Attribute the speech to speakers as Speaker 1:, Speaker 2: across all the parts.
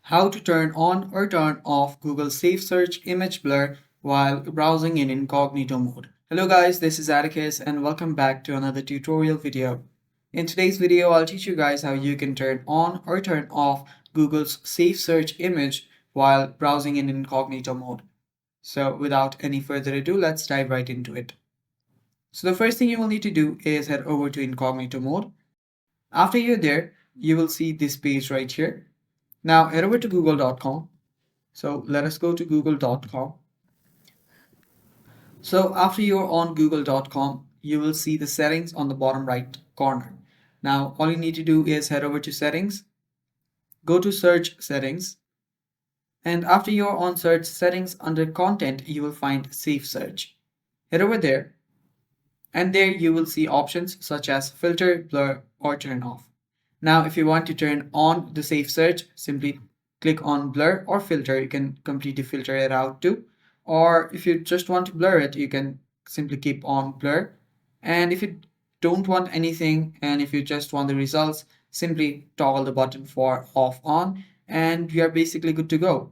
Speaker 1: How to turn on or turn off Google SafeSearch image blur while browsing in incognito mode. Hello guys, this is Atticus and welcome back to another tutorial video. In today's video, I'll teach you guys how you can turn on or turn off Google's SafeSearch image while browsing in incognito mode. So without any further ado, let's dive right into it. So the first thing you will need to do is head over to incognito mode. After you're there, you will see this page right here. Now head over to google.com. So let us go to google.com. So after you're on google.com, you will see the settings on the bottom right corner. Now all you need to do is head over to settings, go to search settings, and after you're on search settings under content, you will find safe search. Head over there, and there you will see options such as filter, blur, or turn off. Now if you want to turn on the safe search, simply click on blur or filter. You can completely filter it out too. Or if you just want to blur it, you can simply keep on blur. And if you don't want anything and if you just want the results, simply toggle the button for off on and you are basically good to go.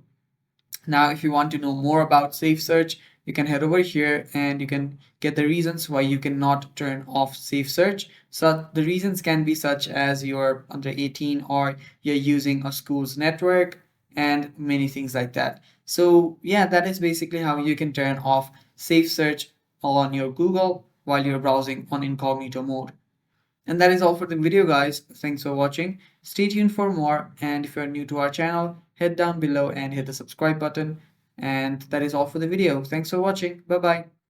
Speaker 1: Now, if you want to know more about Safe Search, you can head over here and you can get the reasons why you cannot turn off Safe Search. So the reasons can be such as you're under 18 or you're using a school's network and many things like that. So yeah, that is basically how you can turn off Safe Search on your Google while you're browsing on incognito mode. And that is all for the video guys. Thanks for watching. Stay tuned for more, and if you're new to our channel, head down below and hit the subscribe button. And that is all for the video. Thanks for watching. Bye bye.